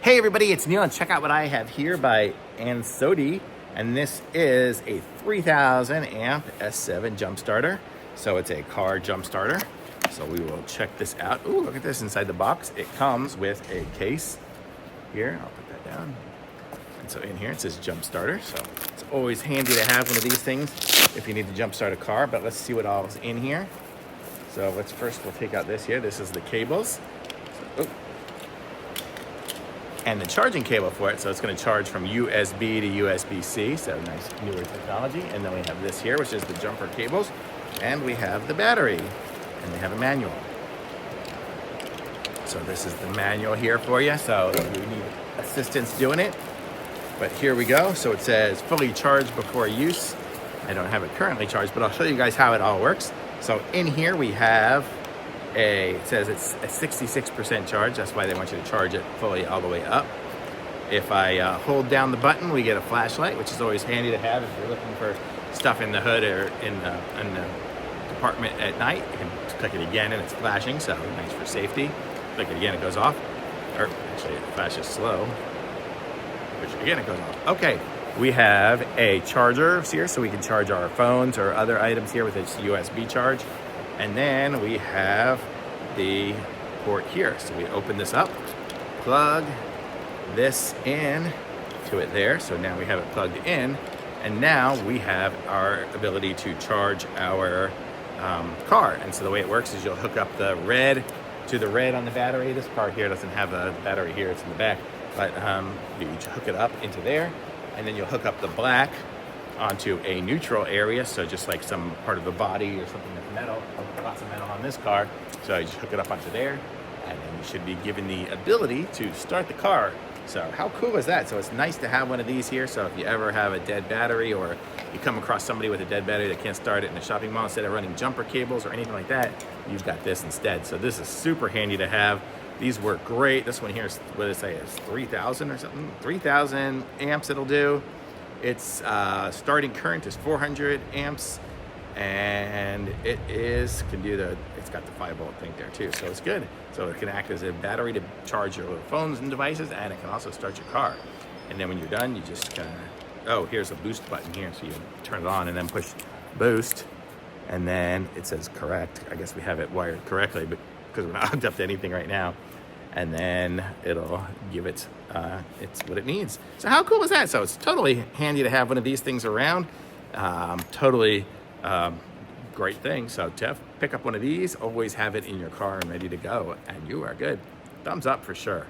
Hey everybody, it's Neil, and check out what I have here by Ansody. And this is a 3000 amp S7 jump starter. So it's a car jump starter. So we will check this out. Ooh, look at this inside the box. It comes with a case here. I'll put that down. And so in here it says jump starter. So it's always handy to have one of these things if you need to jump start a car. But let's see what all is in here. So we'll take out this here. This is the cables. And the charging cable for it, so it's going to charge from USB to USB-C, so nice newer technology. And then we have this here, which is the jumper cables, and we have the battery, and we have a manual. So this is the manual here for you, so if you need assistance doing it. But here we go. So it says fully charged before use. I don't have it currently charged, but I'll show you guys how it all works. So in here we have it says it's a 66% charge. That's why they want you to charge it fully all the way up. If I hold down the button, we get a flashlight, which is always handy to have if you're looking for stuff in the hood or in the compartment at night. You can click it again and it's flashing, so nice for safety. Click it again, it goes off. Or actually, it flashes slow. Which again, it goes off. Okay, we have a charger here, so we can charge our phones or other items here with this USB charge. And then we have the port here. So we open this up, plug this in to it there. So now we have it plugged in. And now we have our ability to charge our car. And so the way it works is you'll hook up the red to the red on the battery. This part here doesn't have a battery here, it's in the back. But you hook it up into there. And then you'll hook up the black onto a neutral area, so just like some part of the body or something that's metal, lots of metal on this car. So you just hook it up onto there, and then you should be given the ability to start the car. So how cool is that? So it's nice to have one of these here, so if you ever have a dead battery or you come across somebody with a dead battery that can't start it in a shopping mall, instead of running jumper cables or anything like that, you've got this instead. So this is super handy to have. These work great. This one here is, what did it say, is 3,000 or something? 3,000 amps it'll do. Its starting current is 400 amps, and it's got the 5-volt thing there too, so it's good. So it can act as a battery to charge your little phones and devices, and it can also start your car. And then when you're done, you just kind of, here's a boost button here, so you turn it on and then push boost, and then it says correct. I guess we have it wired correctly, but because we're not hooked up to anything right now. And then it'll give it it's what it needs. So how cool is that? So it's totally handy to have one of these things around. Totally great thing. So Jeff, pick up one of these, always have it in your car and ready to go, and you are good. Thumbs up for sure.